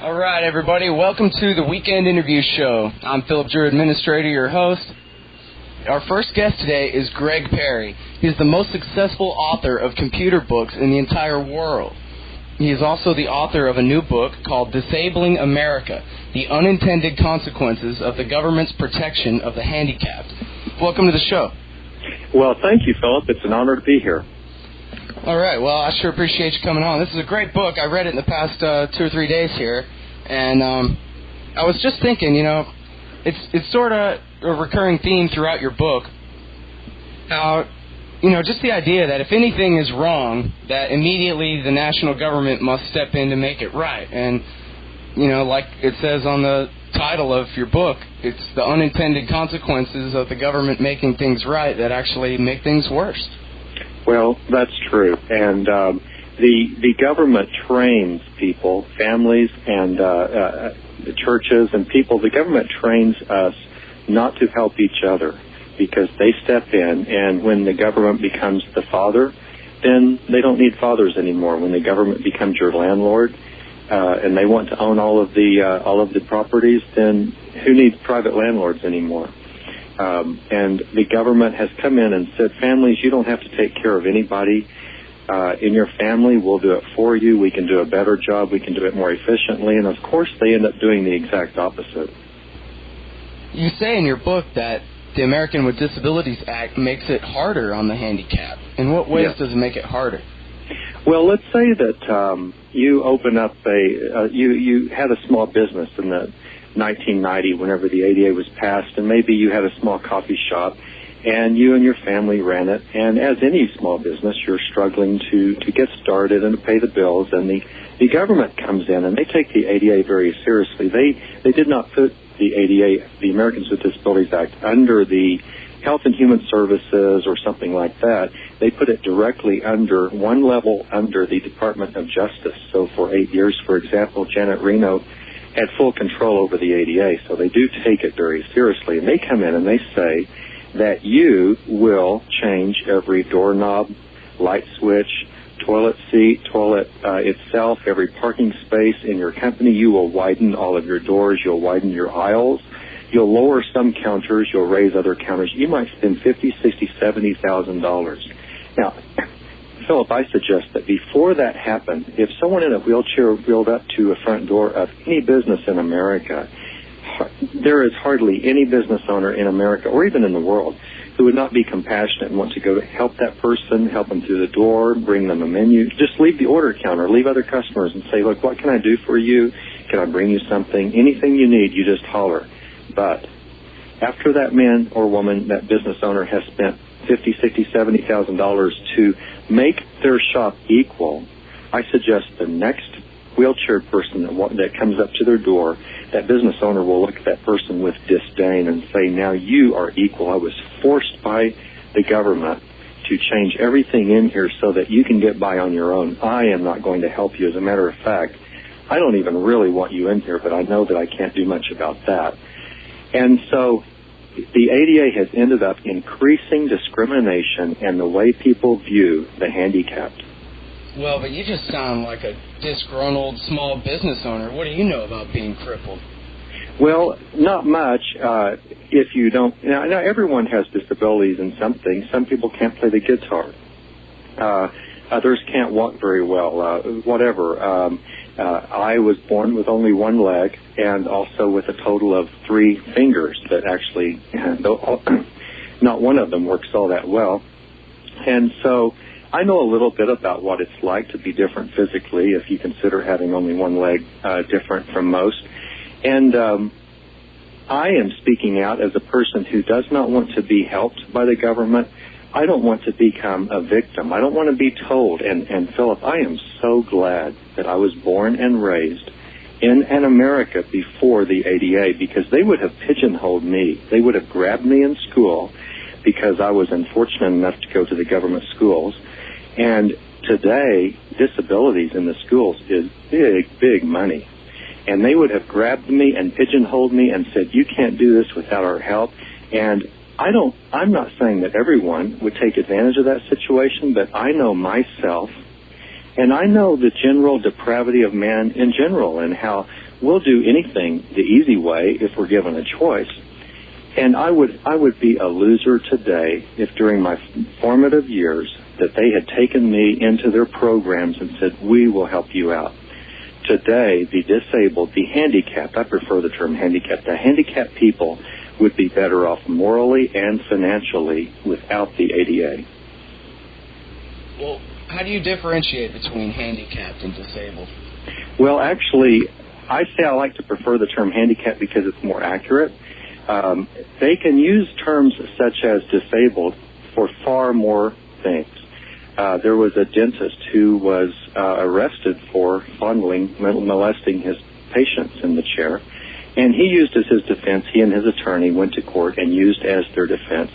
All right, everybody, welcome to the Weekend Interview Show. I'm Philip Drew, administrator, your host. Our first guest today is Greg Perry. He's the most successful author of computer books in the entire world. He is also the author of a new book called Disabling America, The Unintended Consequences of the Government's Protection of the Handicapped. Welcome to the show. Well, thank you, Philip. It's an honor to be here. All right. Well, I sure appreciate you coming on. This is a great book. I read it in the past 2 or 3 days here, and I was just thinking, it's sort of a recurring theme throughout your book. Just the idea that if anything is wrong, that immediately the national government must step in to make it right. And, like it says on the title of your book, it's the unintended consequences of the government making things right that actually make things worse. Well, that's true. And the government trains people, families and the churches and people. The government trains us not to help each other because they step in, and when the government becomes the father, then they don't need fathers anymore. When the government becomes your landlord and they want to own all of the properties, then who needs private landlords anymore? And the government has come in and said, families, you don't have to take care of anybody in your family. We'll do it for you. We can do a better job. We can do it more efficiently. And, of course, they end up doing the exact opposite. You say in your book that the American with Disabilities Act makes it harder on the handicapped. In what ways does it make it harder? Well, let's say that you open up you had a small business in the 1990, whenever the ADA was passed, and maybe you had a small coffee shop, and you and your family ran it. And as any small business, you're struggling to get started and to pay the bills. And the government comes in, and they take the ADA very seriously. They did not put the ADA, the Americans with Disabilities Act, under the Health and Human Services or something like that. They put it directly under one level under the Department of Justice. So for 8 years, for example, Janet Reno had full control over the ADA, so they do take it very seriously. And they come in and they say that you will change every doorknob, light switch, toilet seat, toilet itself, every parking space in your company. You will widen all of your doors. You'll widen your aisles. You'll lower some counters. You'll raise other counters. You might spend $50,000, $60,000, $70,000. Now, Philip, I suggest that before that happened, if someone in a wheelchair wheeled up to a front door of any business in America, there is hardly any business owner in America or even in the world who would not be compassionate and want to go to help that person, help them through the door, bring them a menu. Just leave the order counter, leave other customers and say, look, what can I do for you? Can I bring you something? Anything you need, you just holler. But after that man or woman, that business owner has spent $50,000, $60,000, $70,000 to make their shop equal, I suggest the next wheelchair person that comes up to their door, that business owner will look at that person with disdain and say, now you are equal. I was forced by the government to change everything in here so that you can get by on your own. I am not going to help you. As a matter of fact, I don't even really want you in here, but I know that I can't do much about that. And so the ADA has ended up increasing discrimination and the way people view the handicapped. Well, but you just sound like a disgruntled small business owner. What do you know about being crippled? Well, not much. If you don't, now everyone has disabilities in something. Some people can't play the guitar. Others can't walk very well. Whatever. I was born with only one leg and also with a total of 3 fingers that actually, not one of them works all that well. And so I know a little bit about what it's like to be different physically if you consider having only one leg different from most. And I am speaking out as a person who does not want to be helped by the government. I don't want to become a victim. I don't want to be told. And Philip, I am so glad that I was born and raised in an America before the ADA, because they would have pigeonholed me. They would have grabbed me in school because I was unfortunate enough to go to the government schools. And today, disabilities in the schools is big, big money. And they would have grabbed me and pigeonholed me and said, you can't do this without our help. And I'm not saying that everyone would take advantage of that situation, but I know myself, and I know the general depravity of man in general and how we'll do anything the easy way if we're given a choice. And I would be a loser today if during my formative years that they had taken me into their programs and said, we will help you out. Today, the disabled, the handicapped, I prefer the term handicapped, the handicapped people would be better off morally and financially without the ADA. Well, how do you differentiate between handicapped and disabled? Well, actually, I say I like to prefer the term handicapped because it's more accurate. They can use terms such as disabled for far more things. There was a dentist who was arrested for fondling, molesting his patients in the chair, and he used as his defense, he and his attorney went to court and used as their defense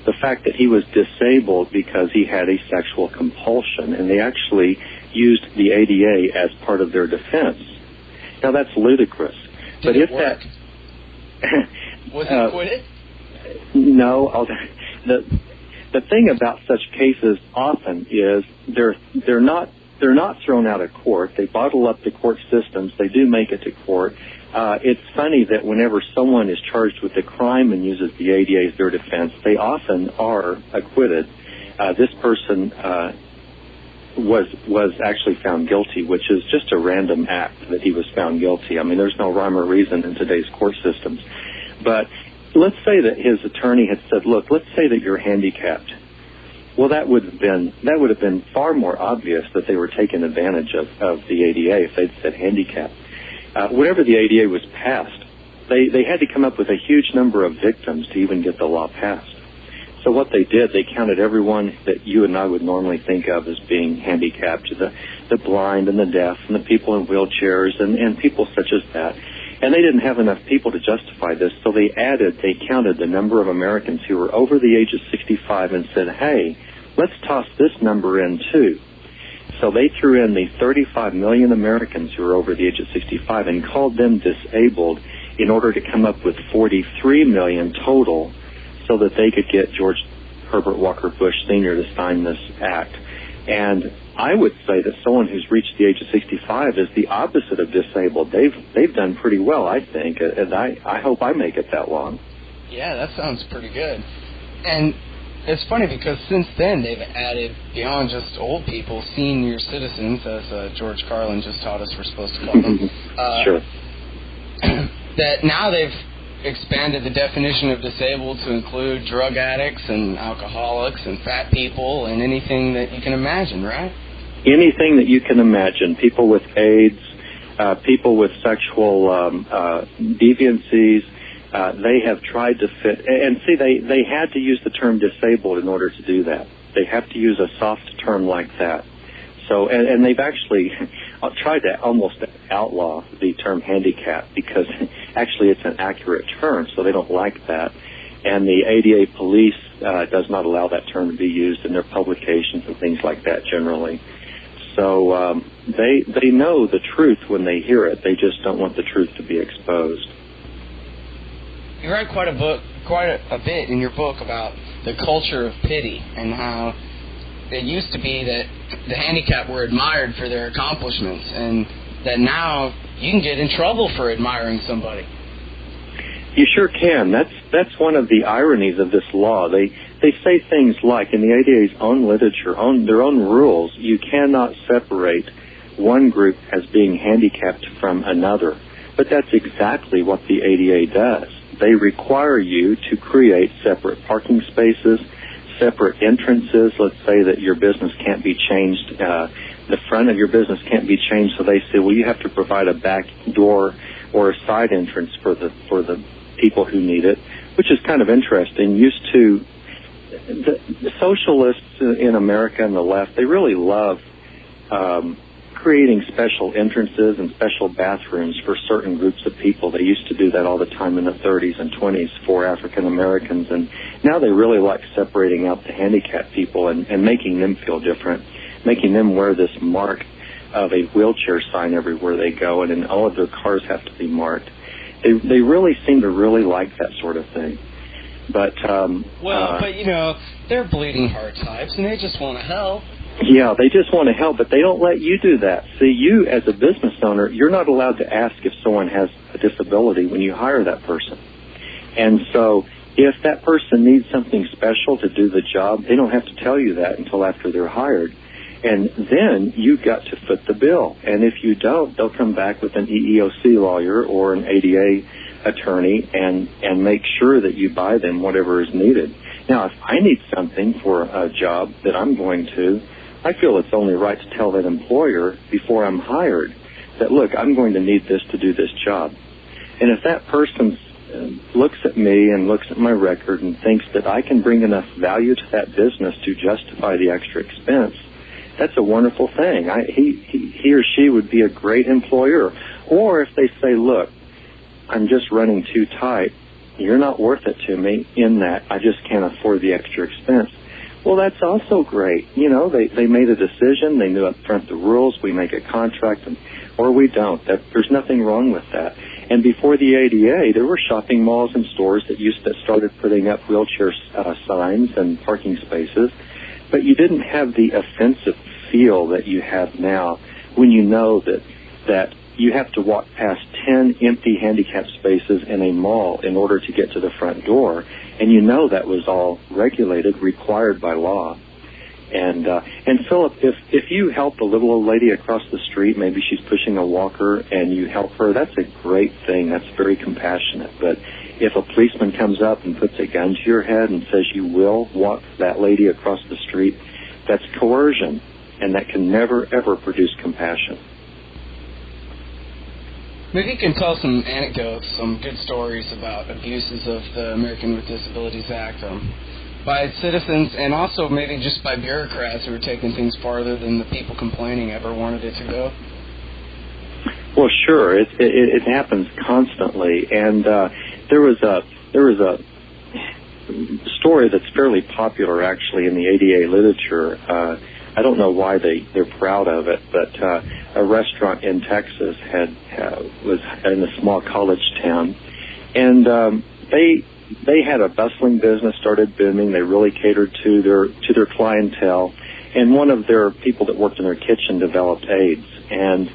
the fact that he was disabled because he had a sexual compulsion, and they actually used the ADA as part of their defense. Now, that's ludicrous. Did it work? Was he acquitted? No. The thing about such cases often is they're not thrown out of court. They bottle up the court systems. They do make it to court. It's funny that whenever someone is charged with a crime and uses the ADA as their defense, they often are acquitted. This person was actually found guilty, which is just a random act that he was found guilty. I mean, there's no rhyme or reason in today's court systems. But let's say that his attorney had said, look, let's say that you're handicapped. Well, that would have been far more obvious that they were taking advantage of the ADA if they'd said handicapped. Whenever the ADA was passed, they had to come up with a huge number of victims to even get the law passed. So what they did, they counted everyone that you and I would normally think of as being handicapped, the blind and the deaf and the people in wheelchairs and people such as that. And they didn't have enough people to justify this, so they counted the number of Americans who were over the age of 65 and said, hey, let's toss this number in too. So they threw in the 35 million Americans who were over the age of 65 and called them disabled in order to come up with 43 million total so that they could get George Herbert Walker Bush Sr. to sign this act. And I would say that someone who's reached the age of 65 is the opposite of disabled. They've done pretty well, I think, and I hope I make it that long. Yeah, that sounds pretty good. And it's funny because since then they've added, beyond just old people, senior citizens, as George Carlin just taught us we're supposed to call them. Sure. That now they've expanded the definition of disabled to include drug addicts and alcoholics and fat people and anything that you can imagine, right? Anything that you can imagine. People with AIDS, people with sexual deviancies. They have tried to fit, and see, they had to use the term disabled in order to do that. They have to use a soft term like that. So, and they've actually tried to almost outlaw the term handicap because actually it's an accurate term, so they don't like that. And the ADA police does not allow that term to be used in their publications and things like that generally. So they know the truth when they hear it. They just don't want the truth to be exposed. You write quite a bit in your book about the culture of pity and how it used to be that the handicapped were admired for their accomplishments, and that now you can get in trouble for admiring somebody. You sure can. That's one of the ironies of this law. They say things like, in the ADA's own literature, their own rules, you cannot separate one group as being handicapped from another. But that's exactly what the ADA does. They require you to create separate parking spaces, separate entrances. Let's say that your business can't be changed. The front of your business can't be changed, so they say, well, you have to provide a back door or a side entrance for the people who need it, which is kind of interesting. The socialists in America and the left, they really love creating special entrances and special bathrooms for certain groups of people. They used to do that all the time in the 30s and 20s for African Americans, and now they really like separating out the handicapped people and making them feel different, making them wear this mark of a wheelchair sign everywhere they go, and then all of their cars have to be marked. They really seem to really like that sort of thing. But but you know, they're bleeding heart types, and they just want to help. Yeah, they just want to help, but they don't let you do that. See, you as a business owner, you're not allowed to ask if someone has a disability when you hire that person. And so if that person needs something special to do the job, they don't have to tell you that until after they're hired. And then you've got to foot the bill. And if you don't, they'll come back with an EEOC lawyer or an ADA attorney and make sure that you buy them whatever is needed. Now, if I need something for a job that I'm going to, I feel it's only right to tell that employer before I'm hired that, look, I'm going to need this to do this job. And if that person looks at me and looks at my record and thinks that I can bring enough value to that business to justify the extra expense, that's a wonderful thing. He or she would be a great employer. Or if they say, look, I'm just running too tight, you're not worth it to me in that I just can't afford the extra expense. Well, that's also great. You know, they made a decision. They knew up front the rules. We make a contract, or we don't. There's nothing wrong with that. And before the ADA, there were shopping malls and stores that started putting up wheelchair signs and parking spaces, but you didn't have the offensive feel that you have now when you know that you have to walk past 10 empty handicap spaces in a mall in order to get to the front door. And you know that was all regulated, required by law. And Philip, if you help a little old lady across the street, maybe she's pushing a walker, and you help her, that's a great thing. That's very compassionate. But if a policeman comes up and puts a gun to your head and says you will walk that lady across the street, that's coercion, and that can never, ever produce compassion. Maybe you can tell some anecdotes, some good stories about abuses of the American with Disabilities Act by citizens, and also maybe just by bureaucrats who are taking things farther than the people complaining ever wanted it to go. Well, sure, it happens constantly, and there was a story that's fairly popular actually in the ADA literature. I don't know why they're proud of it, but a restaurant in Texas was in a small college town, and they had a bustling business, started booming. They really catered to their clientele, and one of their people that worked in their kitchen developed AIDS and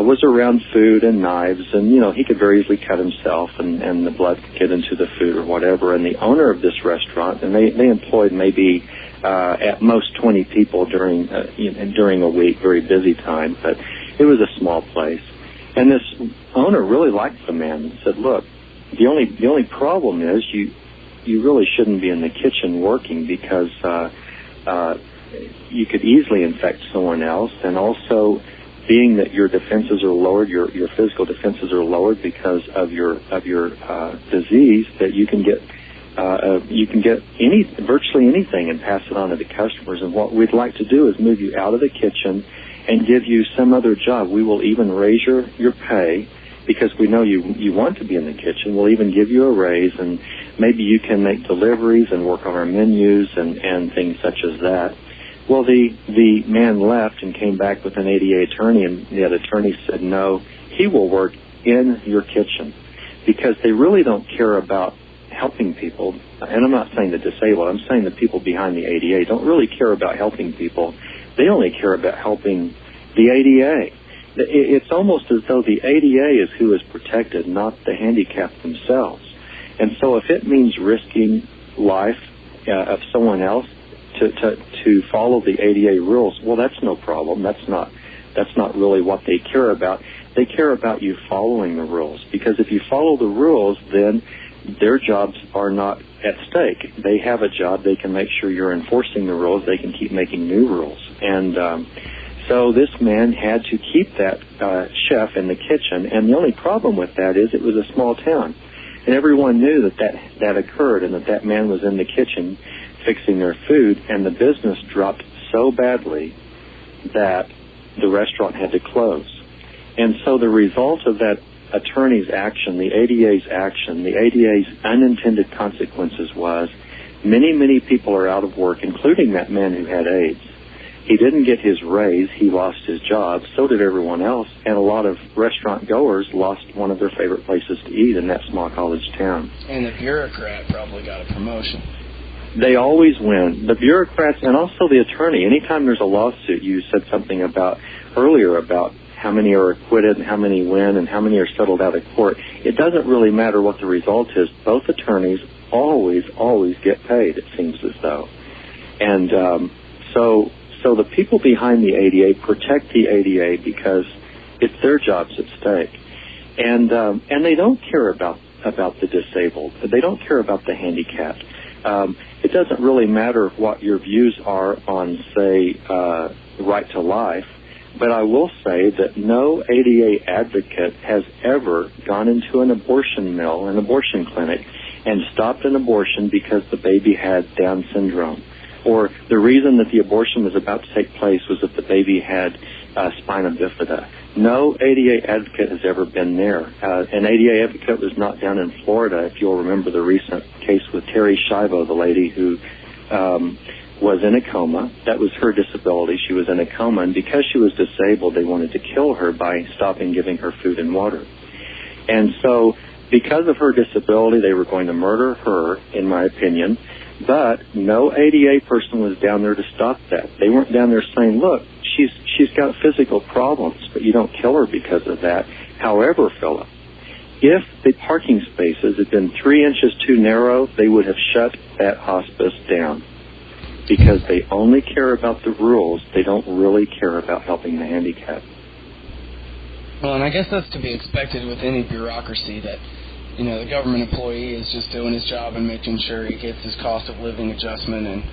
was around food and knives, and he could very easily cut himself, and the blood could get into the food or whatever. And the owner of this restaurant, and they employed maybe at most 20 people during a week, very busy time, but it was a small place. And this owner really liked the man and said, look, the only problem is you really shouldn't be in the kitchen working because you could easily infect someone else, and also being that your defenses are lowered, your physical defenses are lowered because of your disease, that you can get virtually anything and pass it on to the customers. And what we'd like to do is move you out of the kitchen and give you some other job. We will even raise your pay because we know you want to be in the kitchen. We'll even give you a raise, and maybe you can make deliveries and work on our menus and things such as that. Well, the man left and came back with an ADA attorney, and the other attorney said, no, he will work in your kitchen, because they really don't care about helping people. And I'm not saying the disabled, I'm saying the people behind the ADA don't really care about helping people. They only care about helping the ADA. It's almost as though the ADA is who is protected, not the handicapped themselves. And so if it means risking life of someone else to follow the ADA rules, well, that's no problem. That's not really what they care about. They care about you following the rules, because if you follow the rules, then their jobs are not at stake. They have a job. They can make sure you're enforcing the rules. They can keep making new rules. And so this man had to keep that chef in the kitchen, and the only problem with that is it was a small town, and everyone knew that occurred, and that man was in the kitchen fixing their food, and the business dropped so badly that the restaurant had to close. And so the result of that attorney's action, the ADA's action, the ADA's unintended consequences was many people are out of work, including that man who had AIDS. He didn't get his raise. He lost his job. So did everyone else. And a lot of restaurant goers lost one of their favorite places to eat in that small college town. And the bureaucrat probably got a promotion. They always win. The bureaucrats and also the attorney. Anytime there's a lawsuit, you said something earlier about how many are acquitted and how many win and how many are settled out of court. It doesn't really matter what the result is. Both attorneys always get paid, it seems as though. And so the people behind the ADA protect the ADA because it's their jobs at stake. And they don't care about the disabled. They don't care about the handicapped. It doesn't really matter what your views are on, say, right to life, but I will say that no ADA advocate has ever gone into an abortion mill, an abortion clinic, and stopped an abortion because the baby had Down syndrome, or the reason that the abortion was about to take place was that the baby had spina bifida. No ADA advocate has ever been there. An ADA advocate was not down in Florida, if you'll remember the recent case with Terry Schiavo, the lady who was in a coma. That was her disability. She was in a coma, and because she was disabled, they wanted to kill her by stopping giving her food and water. And so, because of her disability, they were going to murder her, in my opinion, but no ADA person was down there to stop that. They weren't down there saying, look, she's got physical problems, but you don't kill her because of that. However, Philip, if the parking spaces had been 3 inches too narrow, they would have shut that hospice down because they only care about the rules. They don't really care about helping the handicapped. Well, and I guess that's to be expected with any bureaucracy that, you know, the government employee is just doing his job and making sure he gets his cost of living adjustment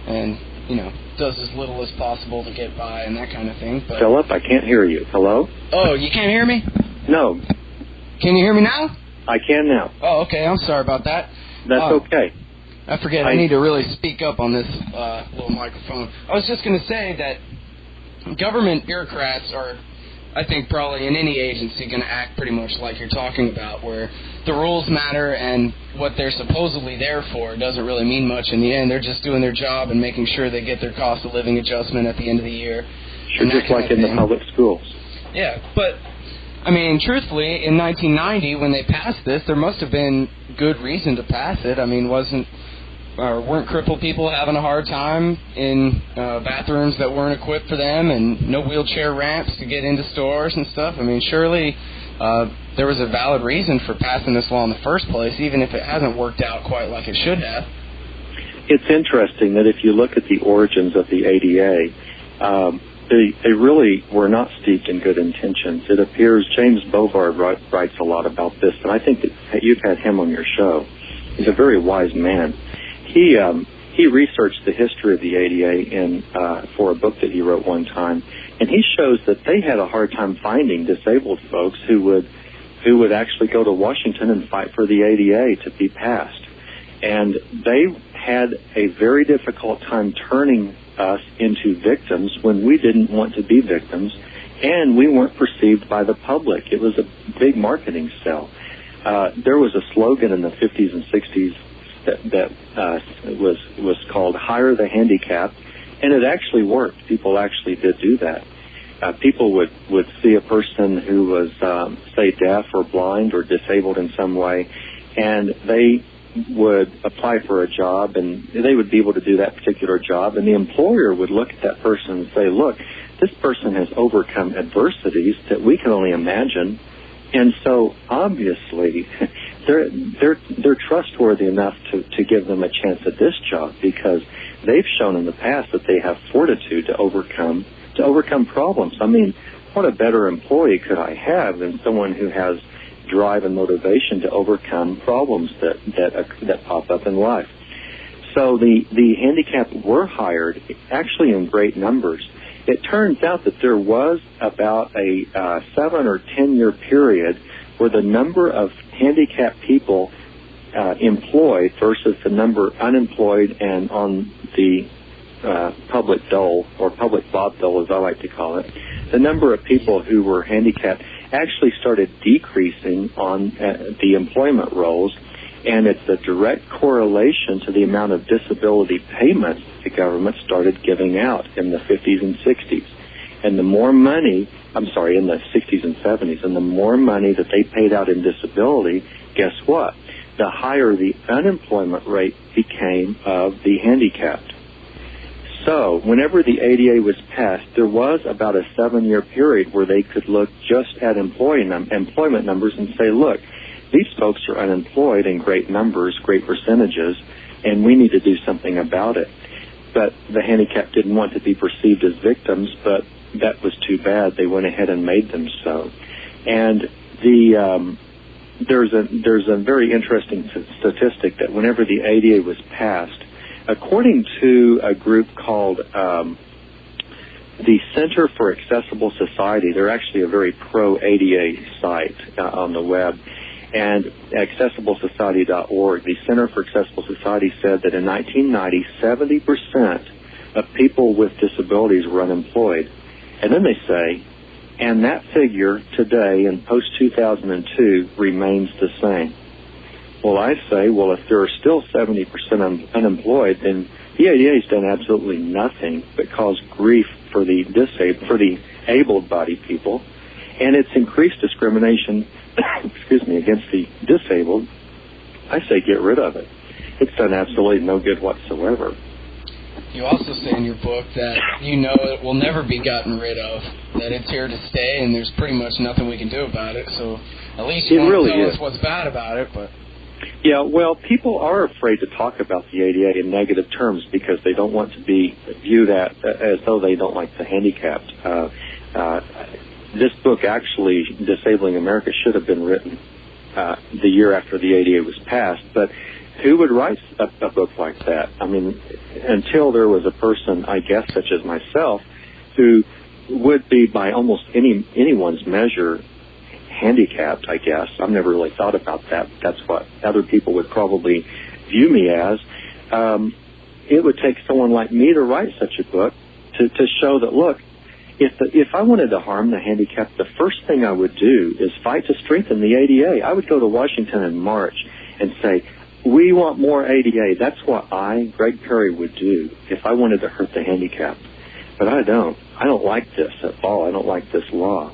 and you know, does as little as possible to get by and that kind of thing. But Philip, I can't hear you. Hello? Oh, you can't hear me? No. Can you hear me now? I can now. Oh, okay. I'm sorry about that. That's okay. I forget. I need to really speak up on this little microphone. I was just going to say that government bureaucrats are, I think, probably in any agency going to act pretty much like you're talking about, where the rules matter and what they're supposedly there for doesn't really mean much in the end. They're just doing their job and making sure they get their cost of living adjustment at the end of the year. Sure, just like in the public schools. Yeah, but, I mean, truthfully, in 1990, when they passed this, there must have been good reason to pass it. I mean, weren't crippled people having a hard time in bathrooms that weren't equipped for them and no wheelchair ramps to get into stores and stuff? I mean, surely there was a valid reason for passing this law in the first place, even if it hasn't worked out quite like it should have. It's interesting that if you look at the origins of the ADA, they really were not steeped in good intentions. It appears James Bovard writes a lot about this, and I think that you've had him on your show. He's a very wise man. He researched the history of the ADA for a book that he wrote one time, and he shows that they had a hard time finding disabled folks who would actually go to Washington and fight for the ADA to be passed. And they had a very difficult time turning us into victims when we didn't want to be victims, and we weren't perceived by the public. It was a big marketing sell. There was a slogan in the 50s and 60s that was called "Hire the Handicapped," and it actually worked. People actually did do that. People would see a person who was, say, deaf or blind or disabled in some way, and they would apply for a job, and they would be able to do that particular job, and the employer would look at that person and say, look, this person has overcome adversities that we can only imagine, and so obviously they're trustworthy enough to give them a chance at this job because they've shown in the past that they have fortitude to overcome problems. I mean, what a better employee could I have than someone who has drive and motivation to overcome problems that pop up in life. So the handicapped were hired actually in great numbers. It turns out that there was about a 7 or 10 year period where the number of handicapped people employed versus the number unemployed and on the public dole, or public Bob dole as I like to call it, the number of people who were handicapped actually started decreasing on the employment rolls, and it's a direct correlation to the amount of disability payments the government started giving out in the 50s and 60s. And the more money, in the 60s and 70s, and the more money that they paid out in disability, guess what? the higher the unemployment rate became of the handicapped. So whenever the ADA was passed, there was about a 7-year period where they could look just at employment numbers and say, look, these folks are unemployed in great numbers, great percentages, and we need to do something about it. But the handicapped didn't want to be perceived as victims, but that was too bad. They went ahead and made them so. And there's a very interesting statistic that whenever the ADA was passed, according to a group called the Center for Accessible Society, they're actually a very pro-ADA site on the web, and accessiblesociety.org, the Center for Accessible Society said that in 1990, 70% of people with disabilities were unemployed. And then they say, and that figure today in post-2002 remains the same. Well, I say, well, if there are still 70% unemployed, then the ADA has done absolutely nothing but cause grief for the able-bodied people, and it's increased discrimination against the disabled. I say get rid of it. It's done absolutely no good whatsoever. You also say in your book that you know it will never be gotten rid of, that it's here to stay, and there's pretty much nothing we can do about it. So at least you won't tell us what's bad about it. But yeah, well, people are afraid to talk about the ADA in negative terms because they don't want to be viewed as though they don't like the handicapped. This book, actually, Disabling America, should have been written the year after the ADA was passed, but who would write a book like that? I mean, until there was a person, I guess, such as myself, who would be, by almost anyone's measure, handicapped, I guess. I've never really thought about that. That's what other people would probably view me as. It would take someone like me to write such a book to show that, look, if I wanted to harm the handicapped, the first thing I would do is fight to strengthen the ADA. I would go to Washington in March and say, we want more ADA. That's what I, Greg Perry, would do if I wanted to hurt the handicapped. But I don't. I don't like this at all. I don't like this law.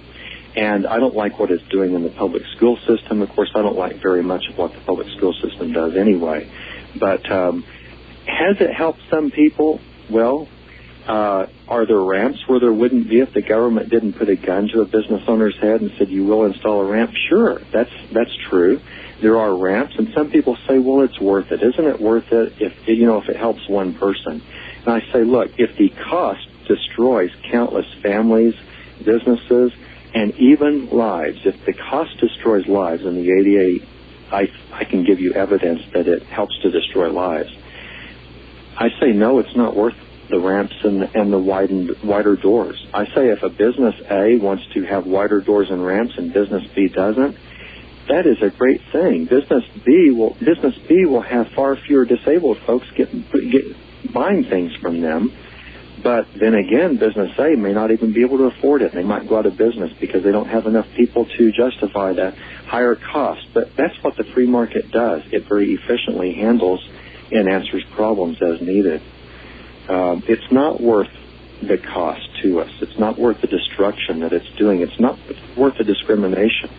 And I don't like what it's doing in the public school system. Of course, I don't like very much of what the public school system does anyway. But has it helped some people? Well, are there ramps where there wouldn't be if the government didn't put a gun to a business owner's head and said, you will install a ramp? Sure, that's true. There are ramps, and some people say, well, it's worth it. Isn't it worth it if it helps one person? And I say, look, if the cost destroys countless families, businesses, and even lives, if the cost destroys lives in the ADA, I can give you evidence that it helps to destroy lives. I say, no, it's not worth the ramps and the wider doors. I say if a business A wants to have wider doors and ramps and business B doesn't, that is a great thing. Business B will have far fewer disabled folks get buying things from them. But then again, business A may not even be able to afford it. They might go out of business because they don't have enough people to justify that higher cost. But that's what the free market does. It very efficiently handles and answers problems as needed. It's not worth the cost to us. It's not worth the destruction that it's doing. It's not worth the discrimination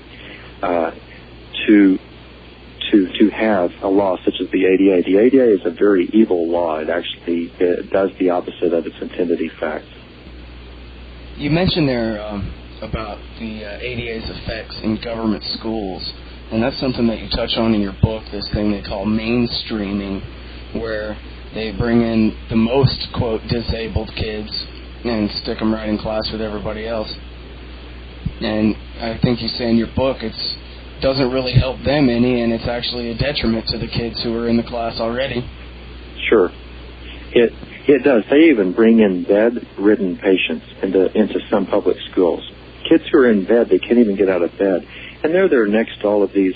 to have a law such as the ADA. The ADA is a very evil law. It does the opposite of its intended effect. You mentioned there about the ADA's effects in government schools, and that's something that you touch on in your book, this thing they call mainstreaming, where they bring in the most, quote, disabled kids and stick them right in class with everybody else. And I think you say in your book it doesn't really help them any, and it's actually a detriment to the kids who are in the class already. Sure. It does. They even bring in bedridden patients into some public schools. Kids who are in bed, they can't even get out of bed. And they're there next to all of these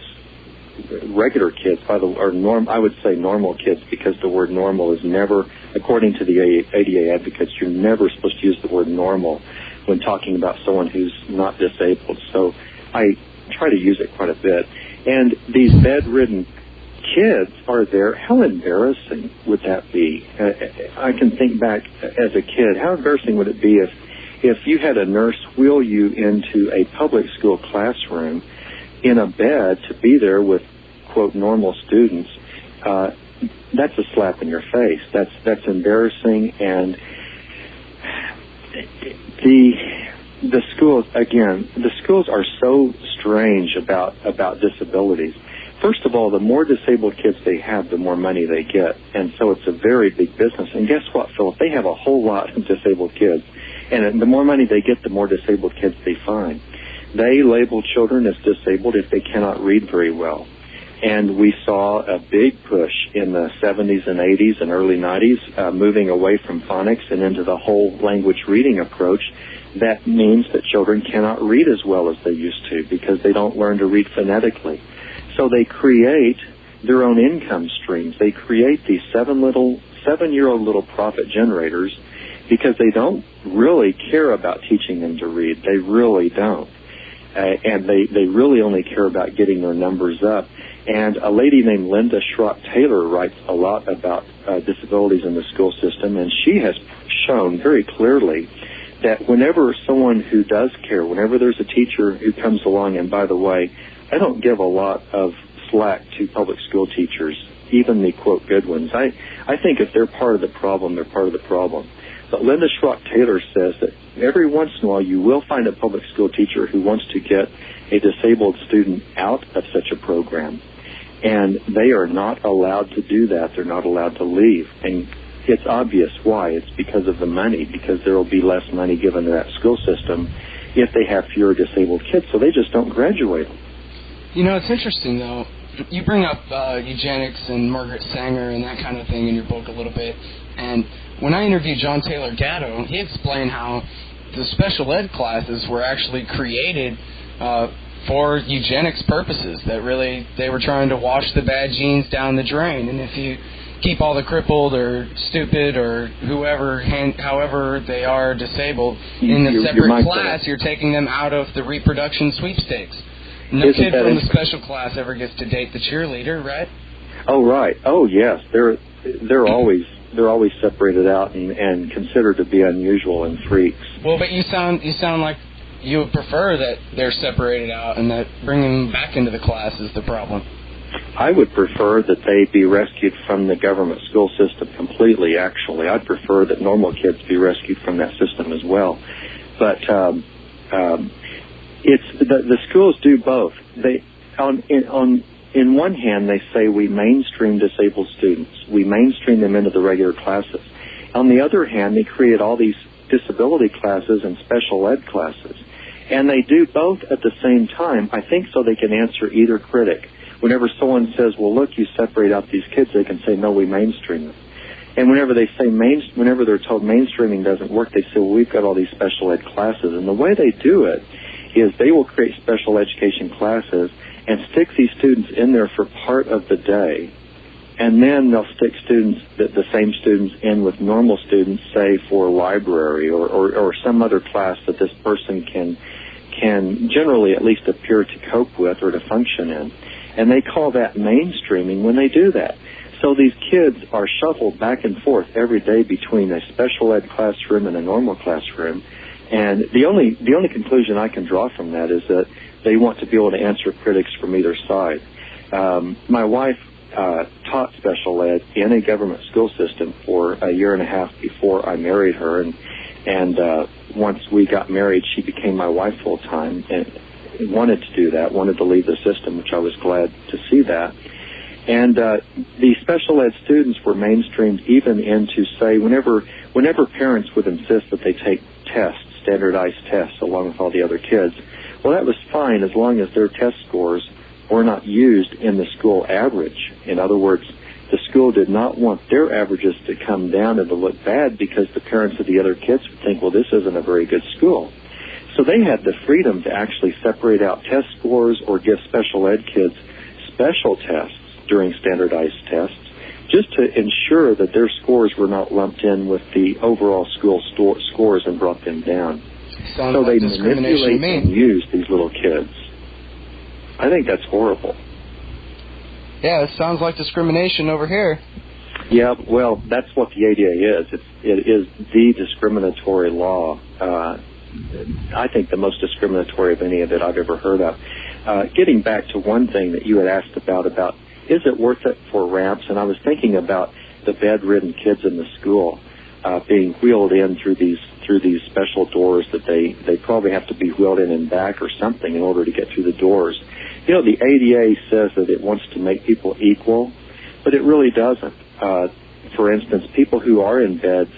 regular kids, I would say normal kids, because the word normal is never, according to the ADA advocates, you're never supposed to use the word normal when talking about someone who's not disabled. So I try to use it quite a bit. And these bedridden kids are there. How embarrassing would that be? I can think back as a kid, how embarrassing would it be if you had a nurse wheel you into a public school classroom in a bed to be there with quote, normal students, that's a slap in your face. That's embarrassing. And the schools, again, the schools are so strange about disabilities. First of all, the more disabled kids they have, the more money they get. And so it's a very big business. And guess what, Philip? They have a whole lot of disabled kids. And the more money they get, the more disabled kids they find. They label children as disabled if they cannot read very well. And we saw a big push in the 70s and 80s and early 90s, moving away from phonics and into the whole language reading approach. That means that children cannot read as well as they used to because they don't learn to read phonetically. So they create their own income streams. They create these 7-year-old little profit generators because they don't really care about teaching them to read. They really don't. And they really only care about getting their numbers up. And a lady named Linda Schrock-Taylor writes a lot about disabilities in the school system, and she has shown very clearly that whenever someone who does care, whenever there's a teacher who comes along, and by the way, I don't give a lot of slack to public school teachers, even the, quote, good ones. I think if they're part of the problem, they're part of the problem. But Linda Schrock-Taylor says that every once in a while you will find a public school teacher who wants to get a disabled student out of such a program. And they are not allowed to do that. They're not allowed to leave. And it's obvious why. It's because of the money, because there will be less money given to that school system if they have fewer disabled kids, so they just don't graduate them. You know, it's interesting, though. You bring up eugenics and Margaret Sanger and that kind of thing in your book a little bit. And when I interviewed John Taylor Gatto, he explained how the special ed classes were actually created for eugenics purposes, that really they were trying to wash the bad genes down the drain. And if you keep all the crippled or stupid or however they are disabled in a separate class, you're taking them out of the reproduction sweepstakes. No kid from the special class ever gets to date the cheerleader, right? Oh, right. Oh, yes. They're always separated out and considered to be unusual and freaks. Well, but you sound like you would prefer that they're separated out and that bringing them back into the class is the problem. I would prefer that they be rescued from the government school system completely, actually. I'd prefer that normal kids be rescued from that system as well. But it's the schools do both. They in one hand, they say we mainstream disabled students. We mainstream them into the regular classes. On the other hand, they create all these disability classes and special ed classes. And they do both at the same time, I think, so they can answer either critic. Whenever someone says, well, look, you separate out these kids, they can say, no, we mainstream them. And whenever they say whenever they're told mainstreaming doesn't work, they say, well, we've got all these special ed classes. And the way they do it is they will create special education classes and stick these students in there for part of the day. And then they'll stick the same students in with normal students, say, for library or some other class that this person can generally at least appear to cope with or to function in. And they call that mainstreaming when they do that. So these kids are shuffled back and forth every day between a special ed classroom and a normal classroom. And the only conclusion I can draw from that is that they want to be able to answer critics from either side. My wife taught special ed in a government school system for a year and a half before I married her, and once we got married, she became my wife full time and wanted to do that, wanted to leave the system, which I was glad to see that. And the special ed students were mainstreamed even into, say, whenever parents would insist that they take tests, standardized tests, along with all the other kids. Well, that was fine as long as their test scores were not used in the school average. In other words, the school did not want their averages to come down and to look bad because the parents of the other kids would think, well, this isn't a very good school. So they had the freedom to actually separate out test scores or give special ed kids special tests during standardized tests, just to ensure that their scores were not lumped in with the overall school scores and brought them down. So they manipulate and use these little kids. I think that's horrible. Yeah, it sounds like discrimination over here. Yeah, well, that's what the ADA is. It is the discriminatory law. I think the most discriminatory of any of it I've ever heard of. Getting back to one thing that you had asked about is it worth it for ramps? And I was thinking about the bedridden kids in the school being wheeled in through these special doors that they probably have to be wheeled in and back or something in order to get through the doors. You know, the ADA says that it wants to make people equal, but it really doesn't. For instance, people who are in beds,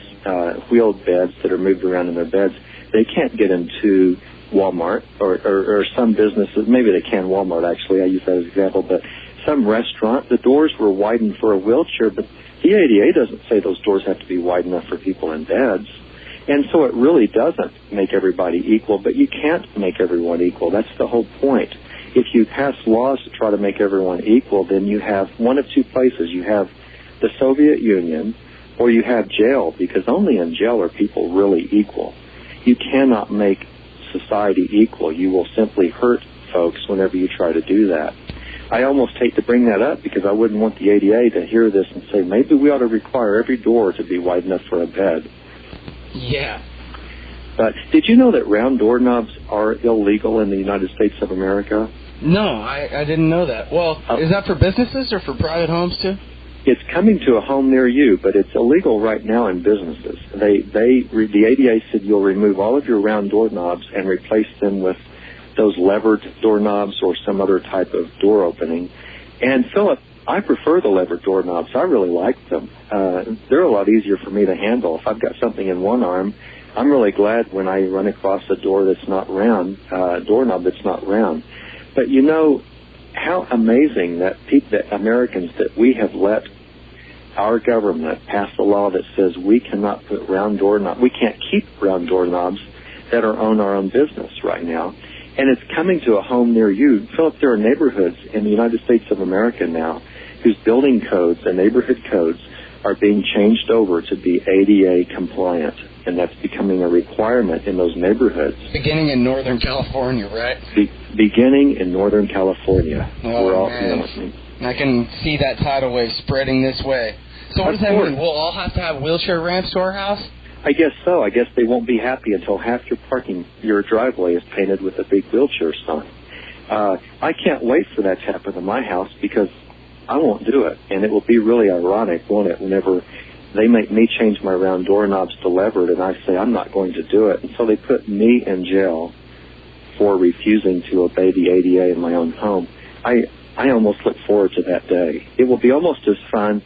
wheeled beds that are moved around in their beds, they can't get into Walmart or some businesses. Maybe they can Walmart, actually. I use that as an example. But some restaurant, the doors were widened for a wheelchair, but the ADA doesn't say those doors have to be wide enough for people in beds. And so it really doesn't make everybody equal, but you can't make everyone equal. That's the whole point. If you pass laws to try to make everyone equal, then you have one of two places. You have the Soviet Union, or you have jail, because only in jail are people really equal. You cannot make society equal. You will simply hurt folks whenever you try to do that. I almost hate to bring that up because I wouldn't want the ADA to hear this and say, maybe we ought to require every door to be wide enough for a bed. Yeah. But did you know that round doorknobs are illegal in the United States of America? No, I didn't know that. Well, is that for businesses or for private homes too? It's coming to a home near you, but it's illegal right now in businesses. The ADA said you'll remove all of your round doorknobs and replace them with those levered doorknobs or some other type of door opening. And Philip, I prefer the levered doorknobs. I really like them. They're a lot easier for me to handle. If I've got something in one arm, I'm really glad when I run across a door that's not round, doorknob that's not round. But you know how amazing that Americans, that we have let our government pass a law that says we cannot put round doorknobs, we can't keep round doorknobs that are on our own business right now. And it's coming to a home near you. Philip, there are neighborhoods in the United States of America now whose building codes and neighborhood codes are being changed over to be ADA compliant. And that's becoming a requirement in those neighborhoods. Beginning in Northern California, right? Beginning in Northern California. Oh, man. I can see that tidal wave spreading this way. So what does that mean? We'll all have to have wheelchair ramps to our house? I guess so. I guess they won't be happy until half your driveway is painted with a big wheelchair sign. I can't wait for that to happen in my house because I won't do it. And it will be really ironic, won't it, whenever they make me change my round doorknobs to levered and I say I'm not going to do it. And so they put me in jail for refusing to obey the ADA in my own home. I almost look forward to that day. It will be almost as fun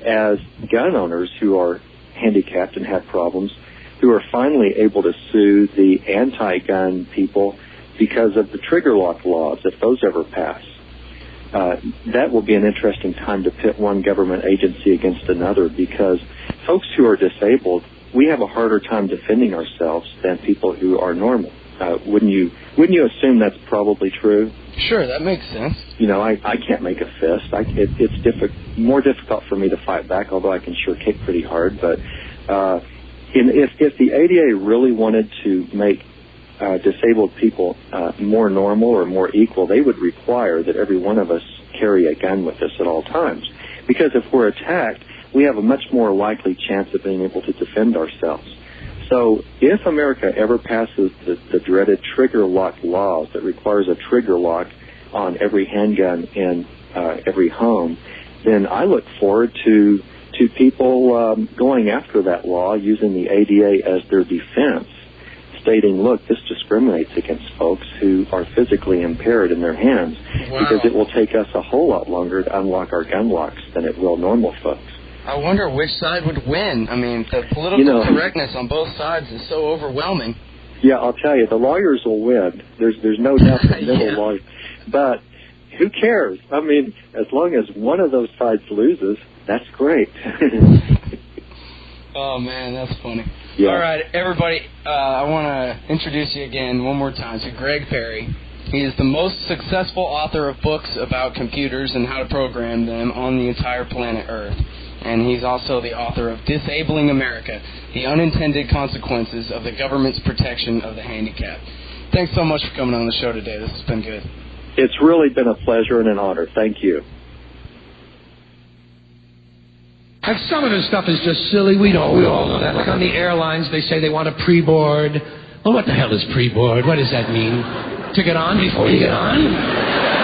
as gun owners who are handicapped and have problems, who are finally able to sue the anti-gun people because of the trigger lock laws, if those ever pass. That will be an interesting time to pit one government agency against another, because folks who are disabled, we have a harder time defending ourselves than people who are normal. Wouldn't you assume that's probably true? Sure, that makes sense. You know, I can't make a fist. It's more difficult for me to fight back, although I can sure kick pretty hard. But if the ADA really wanted to make disabled people more normal or more equal, they would require that every one of us carry a gun with us at all times. Because if we're attacked, we have a much more likely chance of being able to defend ourselves. So if America ever passes the dreaded trigger lock laws that requires a trigger lock on every handgun in every home, then I look forward to people going after that law, using the ADA as their defense, stating, look, this discriminates against folks who are physically impaired in their hands, because it will take us a whole lot longer to unlock our gun locks than it will normal folks. I wonder which side would win. I mean, the political correctness on both sides is so overwhelming. Yeah, I'll tell you, the lawyers will win. There's no doubt that middle lawyers. But who cares? I mean, as long as one of those sides loses, that's great. Oh, man, that's funny. Yeah. All right, everybody, I want to introduce you again one more time to Greg Perry. He is the most successful author of books about computers and how to program them on the entire planet Earth. And he's also the author of Disabling America, The Unintended Consequences of the Government's Protection of the Handicapped. Thanks so much for coming on the show today. This has been good. It's really been a pleasure and an honor. Thank you. And some of this stuff is just silly. We all know that. Like on the airlines, they say they want a pre-board. Well, what the hell is pre-board? What does that mean? To get on before you get on?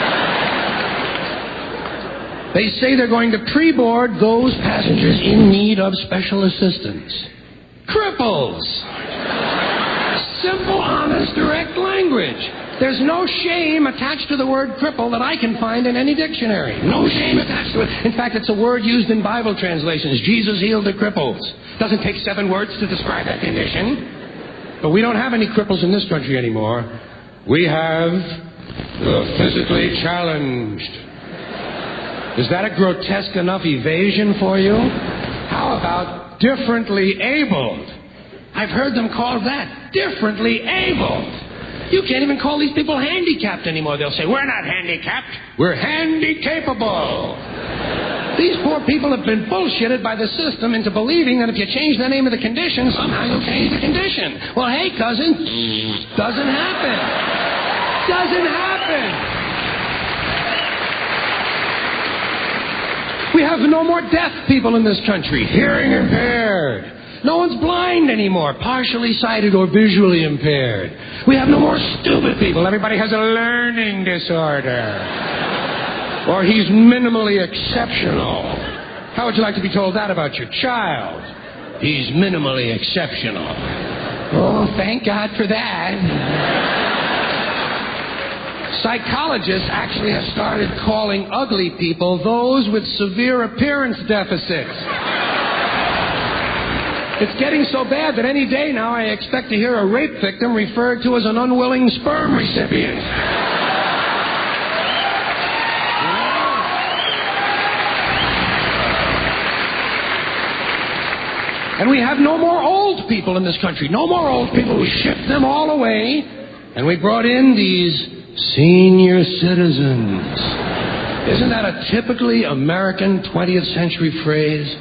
They say they're going to pre-board those passengers in need of special assistance. Cripples! Simple, honest, direct language. There's no shame attached to the word cripple that I can find in any dictionary. No shame attached to it. In fact, it's a word used in Bible translations. Jesus healed the cripples. Doesn't take 7 words to describe that condition. But we don't have any cripples in this country anymore. We have the physically challenged. Is that a grotesque enough evasion for you? How about differently abled? I've heard them called that, differently abled. You can't even call these people handicapped anymore. They'll say, we're not handicapped, we're handicapable. These poor people have been bullshitted by the system into believing that if you change the name of the condition, somehow you'll change the condition. Well, hey, cousin, doesn't happen. Doesn't happen. We have no more deaf people in this country, hearing impaired. No one's blind anymore, partially sighted or visually impaired. We have no more stupid people. Everybody has a learning disorder. Or he's minimally exceptional. How would you like to be told that about your child? He's minimally exceptional. Oh, thank God for that. Psychologists actually have started calling ugly people those with severe appearance deficits. It's getting so bad that any day now I expect to hear a rape victim referred to as an unwilling sperm recipient. And we have no more old people in this country. No more old people. We shipped them all away. And we brought in these senior citizens. Isn't that a typically American 20th century phrase?